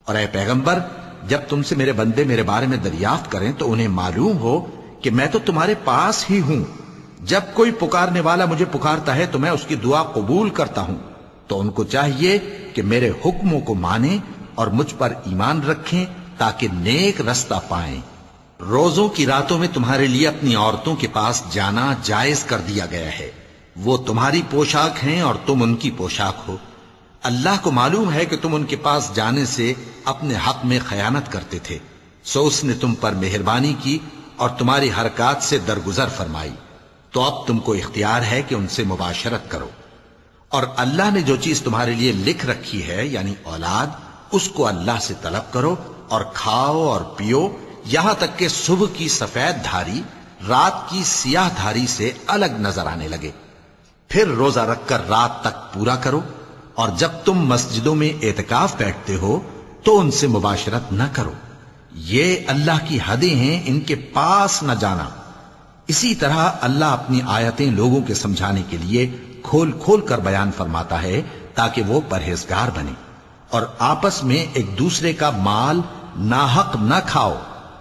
اور اے پیغمبر، جب تم سے میرے بندے میرے بارے میں دریافت کریں تو انہیں معلوم ہو کہ میں تو تمہارے پاس ہی ہوں۔ جب کوئی پکارنے والا مجھے پکارتا ہے تو میں اس کی دعا قبول کرتا ہوں، تو ان کو چاہیے کہ میرے حکموں کو مانیں اور مجھ پر ایمان رکھیں تاکہ نیک رستہ پائیں۔ روزوں کی راتوں میں تمہارے لیے اپنی عورتوں کے پاس جانا جائز کر دیا گیا ہے، وہ تمہاری پوشاک ہیں اور تم ان کی پوشاک ہو۔ اللہ کو معلوم ہے کہ تم ان کے پاس جانے سے اپنے حق میں خیانت کرتے تھے، سو اس نے تم پر مہربانی کی اور تمہاری حرکات سے درگزر فرمائی، تو اب تم کو اختیار ہے کہ ان سے مباشرت کرو۔ اور اللہ نے جو چیز تمہارے لیے لکھ رکھی ہے یعنی اولاد، اس کو اللہ سے طلب کرو اور کھاؤ اور پیو، یہاں تک کہ صبح کی سفید دھاری رات کی سیاہ دھاری سے الگ نظر آنے لگے، پھر روزہ رکھ کر رات تک پورا کرو، اور جب تم مسجدوں میں اعتکاف بیٹھتے ہو تو ان سے مباشرت نہ کرو، یہ اللہ کی حدیں ہیں، ان کے پاس نہ جانا۔ اسی طرح اللہ اپنی آیتیں لوگوں کے سمجھانے کے لیے کھول کھول کر بیان فرماتا ہے تاکہ وہ پرہیزگار بنے، اور آپس میں ایک دوسرے کا مال ناحق نہ کھاؤ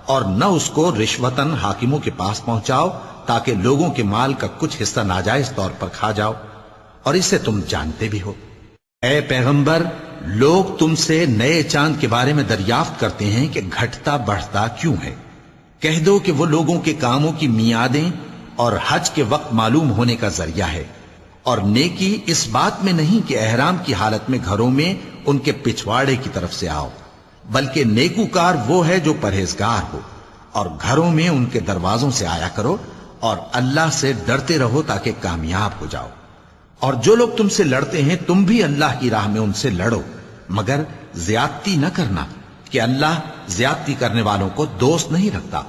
اور نہ اس کو رشوتاً حاکموں کے پاس پہنچاؤ تاکہ لوگوں کے مال کا کچھ حصہ ناجائز طور پر کھا جاؤ، اور اسے تم جانتے بھی ہو۔ اے پیغمبر، لوگ تم سے نئے چاند کے بارے میں دریافت کرتے ہیں کہ گھٹتا بڑھتا کیوں ہے۔ کہہ دو کہ وہ لوگوں کے کاموں کی میعادیں اور حج کے وقت معلوم ہونے کا ذریعہ ہے، اور نیکی اس بات میں نہیں کہ احرام کی حالت میں گھروں میں ان کے پچھواڑے کی طرف سے آؤ، بلکہ نیکوکار وہ ہے جو پرہیزگار ہو، اور گھروں میں ان کے دروازوں سے آیا کرو، اور اللہ سے ڈرتے رہو تاکہ کامیاب ہو جاؤ۔ اور جو لوگ تم سے لڑتے ہیں تم بھی اللہ کی راہ میں ان سے لڑو، مگر زیادتی نہ کرنا، کہ اللہ زیادتی کرنے والوں کو دوست نہیں رکھتا۔